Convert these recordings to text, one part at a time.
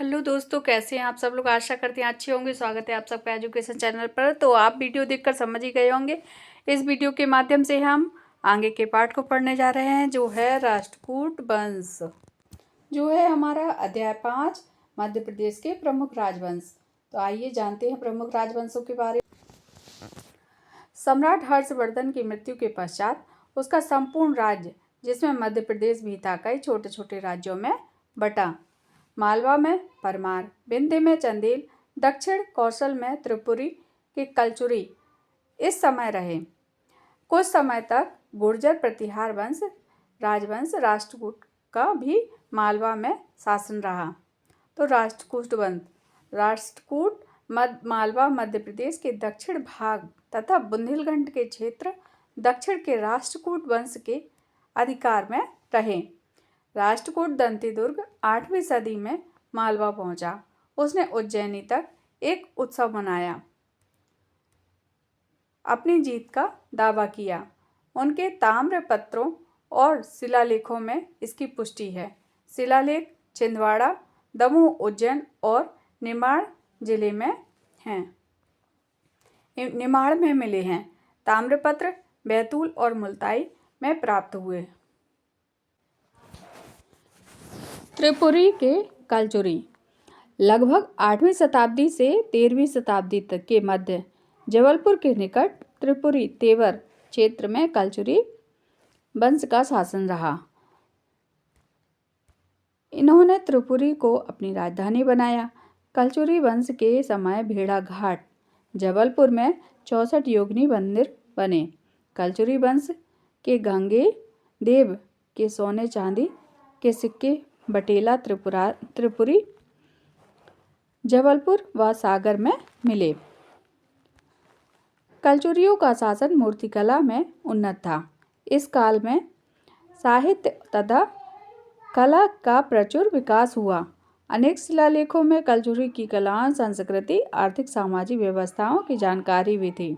Hello दोस्तों, कैसे हैं आप सब लोग। आशा करते हैं अच्छे होंगे। स्वागत है आप सबका एजुकेशन चैनल पर। तो आप वीडियो देखकर समझ ही गए होंगे। इस वीडियो के माध्यम से हम आगे के पाठ को पढ़ने जा रहे हैं, जो है राष्ट्रकूट वंश, जो है हमारा अध्याय 5, मध्य प्रदेश के प्रमुख राजवंश। तो आइए जानते हैं प्रमुख राजवंशों के बारे में। सम्राट हर्षवर्धन की मृत्यु के पश्चात उसका संपूर्ण राज्य, जिसमें मध्य प्रदेश भी था, कई छोटे छोटे राज्यों में बटा। मालवा में परमार, विंध्य में चंदेल, दक्षिण कौशल में त्रिपुरी के कलचुरी इस समय रहे। कुछ समय तक गुर्जर प्रतिहार वंश राजवंश राष्ट्रकूट का भी मालवा में शासन रहा। तो राष्ट्रकूट मालवा मध्य प्रदेश के दक्षिण भाग तथा बुंदेलखंड के क्षेत्र दक्षिण के राष्ट्रकूट वंश के अधिकार में रहे। राष्ट्रकूट दंती दुर्ग 8वीं सदी में मालवा पहुंचा। उसने उज्जैनी तक एक उत्सव मनाया, अपनी जीत का दावा किया। उनके ताम्र पत्रों और शिलालेखों में इसकी पुष्टि है। शिलालेख छिंदवाड़ा, दमोह, उज्जैन और निमाड़ जिले में हैं। निमाड़ में मिले हैं। ताम्रपत्र बैतूल और मुल्ताई में प्राप्त हुए। त्रिपुरी के कलचुरी लगभग 8वीं शताब्दी से 13वीं शताब्दी तक के मध्य जबलपुर के निकट त्रिपुरी तेवर क्षेत्र में कलचुरी वंश का शासन रहा। इन्होंने त्रिपुरी को अपनी राजधानी बनाया। कलचुरी वंश के समय भेड़ा घाट जबलपुर में 64 योगिनी मंदिर बने। कलचुरी वंश के गंगे देव के सोने चांदी के सिक्के बटेला त्रिपुरी जबलपुर व सागर में मिले। कलचुरियों का शासन मूर्तिकला में उन्नत था। इस काल में साहित्य तथा कला का प्रचुर विकास हुआ। अनेक शिलालेखों में कलचुरी की कला, संस्कृति, आर्थिक सामाजिक व्यवस्थाओं की जानकारी भी थी।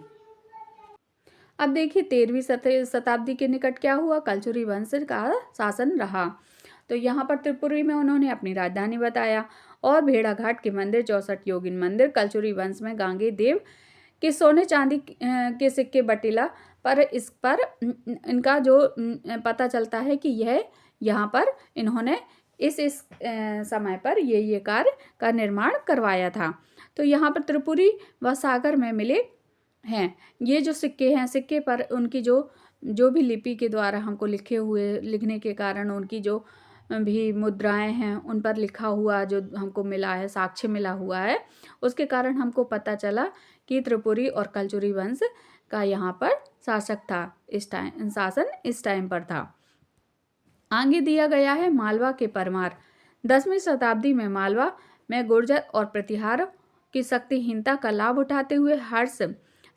अब देखिए 13वीं शताब्दी के निकट क्या हुआ। कलचुरी वंश का शासन रहा। तो यहाँ पर त्रिपुरी में उन्होंने अपनी राजधानी बताया और भेड़ाघाट के मंदिर, 64 योगिन मंदिर, कलचुरी वंश में गांगे देव के सोने चांदी के सिक्के बटेला पर इस पर इनका जो पता चलता है कि यह यहाँ पर इन्होंने इस समय पर ये कार्य का निर्माण करवाया था। तो यहाँ पर त्रिपुरी व सागर में मिले हैं। ये जो सिक्के हैं, सिक्के पर उनकी जो भी लिपि के द्वारा हमको लिखने के कारण उनकी जो भी मुद्राएं हैं उन पर लिखा हुआ जो हमको मिला है, साक्ष्य मिला हुआ है, उसके कारण हमको पता चला कि त्रिपुरी और कलचुरी वंश का यहाँ पर शासक था। शासन इस टाइम पर था। आगे दिया गया है मालवा के परमार। 10वीं शताब्दी में मालवा में गुर्जर और प्रतिहार की शक्तिहीनता का लाभ उठाते हुए हर्ष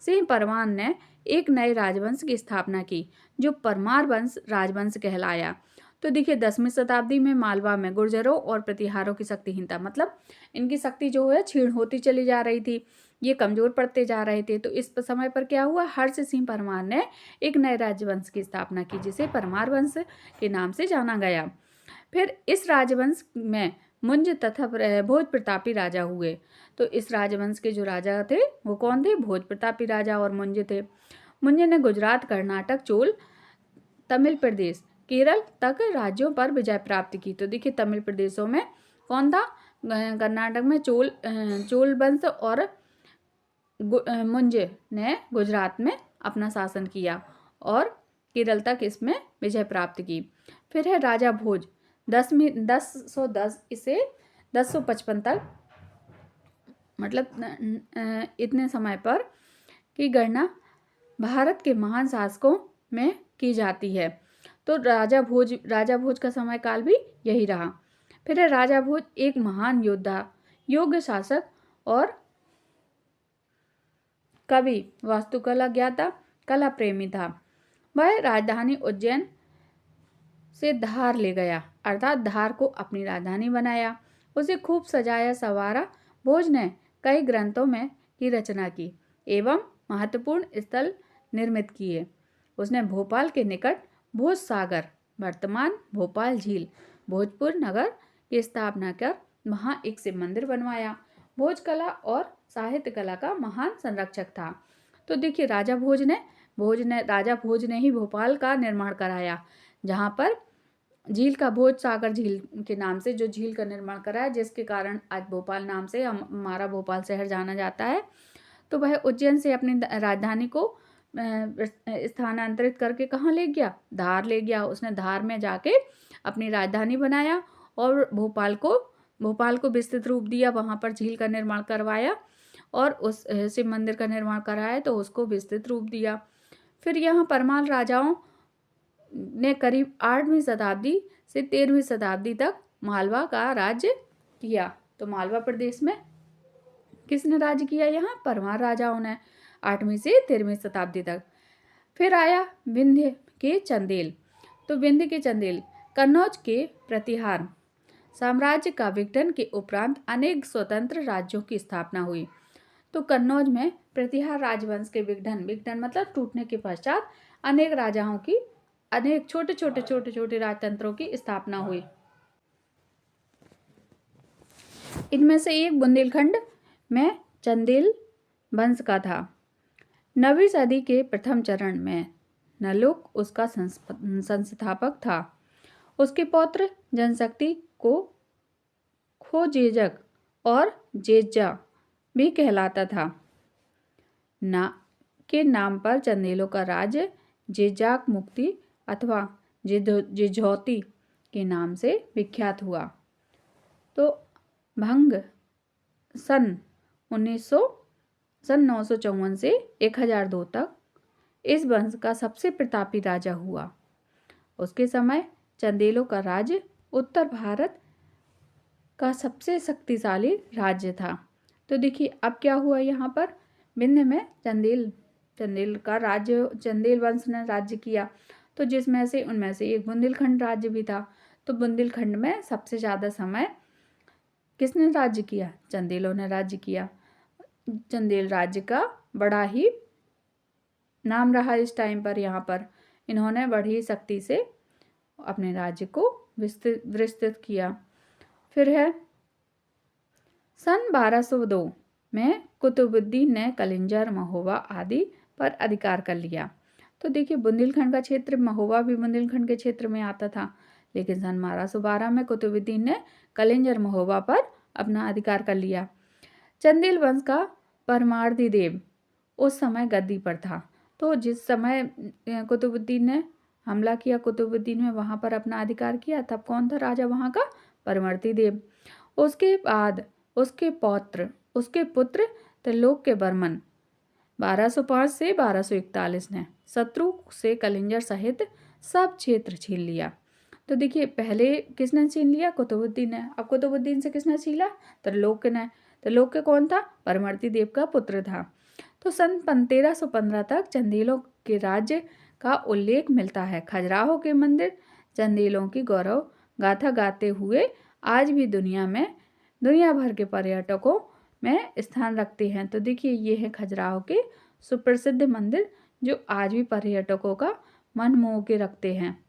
सिंह परमार ने एक नए राजवंश की स्थापना की, जो परमार वंश राजवंश कहलाया। तो देखिए 10वीं शताब्दी में मालवा में गुर्जरों और प्रतिहारों की शक्तिहीनता, मतलब इनकी शक्ति जो है क्षीण होती चली जा रही थी, ये कमजोर पड़ते जा रहे थे। तो इस समय पर क्या हुआ, हर्ष सिंह परमार ने एक नए राजवंश की स्थापना की, जिसे परमार वंश के नाम से जाना गया। फिर इस राजवंश में मुंज तथा भोज प्रतापी राजा हुए। तो इस राजवंश के जो राजा थे वो कौन थे, भोज प्रतापी राजा और मुंज थे। मुंज ने गुजरात, कर्नाटक, चोल, तमिल प्रदेश, केरल तक राज्यों पर विजय प्राप्त की। तो देखिए तमिल प्रदेशों में कौन था, कर्नाटक में चोल वंश और मुंज ने गुजरात में अपना शासन किया और केरल तक इसमें विजय प्राप्त की। फिर है राजा भोज, 1010 से 1055 तक, मतलब इतने समय पर की गणना भारत के महान शासकों में की जाती है। तो राजा भोज का समय काल भी यही रहा। फिर है राजा भोज एक महान योद्धा, योग्य शासक और कवि, वास्तुकला ज्ञाता, कला प्रेमी था। वह राजधानी उज्जैन से धार ले गया, अर्थात धार को अपनी राजधानी बनाया। उसे खूब सजाया संवारा। भोज ने कई ग्रंथों में की रचना की एवं महत्वपूर्ण स्थल निर्मित किए। उसने भोपाल के निकट भोज सागर, वर्तमान भोपाल झील, भोजपुर नगर की स्थापना कर वहाँ एक शिव मंदिर बनवाया। भोज कला और साहित्य कला का महान संरक्षक था। तो देखिए राजा भोज ने ही भोपाल का निर्माण कराया, जहाँ पर झील का भोज सागर झील के नाम से जो झील का निर्माण कराया, जिसके कारण आज भोपाल नाम से हमारा भोपाल शहर जाना जाता है। तो वह उज्जैन से अपनी राजधानी को स्थानांतरित करके कहाँ ले गया? धार ले गया। उसने धार में जाके अपनी राजधानी बनाया और भोपाल को विस्तृत रूप दिया। वहाँ पर झील का निर्माण करवाया और उस शिव मंदिर का निर्माण कराया, तो उसको विस्तृत रूप दिया। फिर यहाँ परमार राजाओं ने करीब 8वीं शताब्दी से 13वीं शताब्दी तक मालवा का राज्य किया। तो मालवा प्रदेश में किसने राज्य किया? यहाँ परमार राजाओं ने 8वीं से 13वीं शताब्दी तक। फिर आया विंध्य के चंदेल। तो विंध्य के चंदेल कन्नौज के प्रतिहार साम्राज्य का विघटन के उपरांत अनेक स्वतंत्र राज्यों की स्थापना हुई। तो कन्नौज में प्रतिहार राजवंश के विघटन मतलब टूटने के पश्चात अनेक छोटे राजतंत्रों की स्थापना हुई। इनमें से एक बुंदेलखंड में चंदेल वंश का था। 9वीं सदी के प्रथम चरण में नलुक उसका संस्थापक था। उसके पौत्र जनशक्ति को खोजेजक और जेजा भी कहलाता था। के नाम पर चंदेलों का राज्य जेजाक मुक्ति अथवा जिझौती के नाम से विख्यात हुआ। तो भंग सन 954 से 1002 तक इस वंश का सबसे प्रतापी राजा हुआ। उसके समय चंदेलों का राज्य उत्तर भारत का सबसे शक्तिशाली राज्य था। तो देखिए अब क्या हुआ, यहाँ पर विंध्य में चंदेल वंश ने राज्य किया। तो उनमें से एक बुंदेलखंड राज्य भी था। तो बुंदेलखंड में सबसे ज़्यादा समय किसने राज्य किया? चंदेलों ने राज्य किया। चंदेल राज्य का बड़ा ही नाम रहा इस टाइम पर। यहाँ पर इन्होंने बड़ी शक्ति से अपने राज्य को विस्तृत किया। फिर है सन 1202 में कुतुबुद्दीन ने कलिंजर, महोबा आदि पर अधिकार कर लिया। तो देखिए बुंदेलखंड का क्षेत्र, महोबा भी बुंदेलखंड के क्षेत्र में आता था, लेकिन सन 1212 में कुतुबुद्दीन ने कलिंजर, महोबा पर अपना अधिकार कर लिया। चंदेल वंश का परमार्दी देव उस समय गद्दी पर था। तो जिस समय कुतुबुद्दीन ने हमला किया, कुतुबुद्दीन ने वहाँ पर अपना अधिकार किया, तब कौन था राजा वहाँ का? परमार्दी देव। उसके बाद उसके पुत्र त्रिलोक्य वर्मन 1205 से 1241 ने शत्रु से कलिंजर सहित सब क्षेत्र छीन लिया। तो देखिए पहले किसने छीन लिया? कुतुबुद्दीन ने। अब कुतुबुद्दीन से किसने छीना? त्रिलोक्य ने। त्रिलोक्य कौन था? परमार्दी देव का पुत्र था। तो सन 1315 तक चंदेलों के राज्य का उल्लेख मिलता है। खजुराहो के मंदिर चंदेलों की गौरव गाथा गाते हुए आज भी दुनिया भर के पर्यटकों में स्थान रखते हैं। तो देखिए ये है खजुराहो के सुप्रसिद्ध मंदिर, जो आज भी पर्यटकों का मन मोह के रखते हैं।